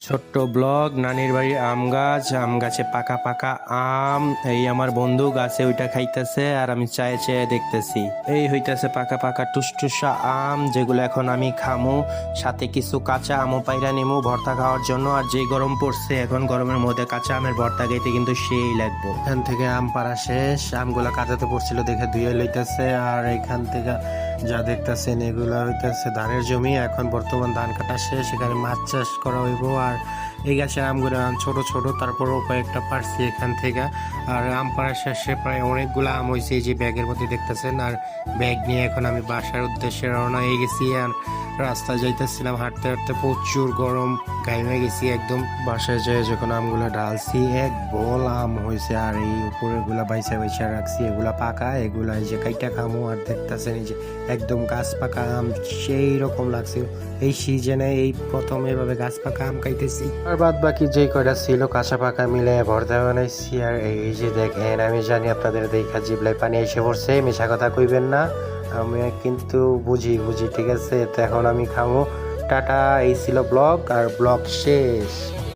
ছোট্ট ব্লগ নানির বাড়ির আম গাছে পাকা পাকা আম। এই আমার বন্ধু গাছে ওইটা খাইতেছে আর আমি চায়ে চেয়ে দেখতেছি। এই হইতেছে পাকা পাকা টুসটুসা আম, যেগুলো এখন আমি খামু। সাথে কিছু কাঁচা আমও পাইরা নিমু ভর্তা খাওয়ার জন্য। আর যে গরম পড়ছে, এখন গরমের মধ্যে কাঁচা আমের ভর্তা খাইতে কিন্তু সেই লাগবো। এখান থেকে আম পাড়া শেষ, আমগুলা কাঁচাতে পড়ছিল দেখে ধুয়ে লইতেছে। আর এখান থেকে যা দেখতেছেন এগুলো হইতেছে ধানের জমি। এখন বর্তমান ধান কাটা শেষ, এখানে মাছ চাষ করা হইব। আর এই গাছের আমগুলো ছোট ছোট, তারপরেও কয়েকটা পারছি এখান থেকে। আর আম পাড়ার শেষে প্রায় অনেকগুলো আম হয়েছে, এই যে ব্যাগের মধ্যে দেখতেছেন। আর ব্যাগ নিয়ে এখন আমি বাসার উদ্দেশ্যে রওনা হয়ে গেছি। আর রাস্তায় যাইতেছিলাম, হাঁটতে হাঁটতে প্রচুর গরম, ঘামে গেছি একদম। বাসায় যেয়ে যখন আমগুলো ঢালছি, এক বল আম হয়েছে। আর এই উপরের গুলা বাইসা বাইসা রাখছি, এগুলা পাকা, এগুলা এই যে কাইটা খামু। আর দেখতেছেন এই যে একদম গাছ পাকা আম, সেই রকম লাগছে। এই সিজনে এই প্রথম এভাবে গাছ পাকা আম খাইতেছি। আর বাদ বাকি যে কয়টা ছিল কাঁচা পাকা মিলে ভর্তা বানাইছি। আর এই যে দেখেন, আমি জানি আপনাদের দেখা জিবলাই পানি এসে পড়ছে, মিশা কথা কইবেন না, আমি কিন্তু বুঝি ঠিক আছে। তো এখন আমি খামো। টাটা, এই ছিল ব্লগ, আর ব্লগ শেষ।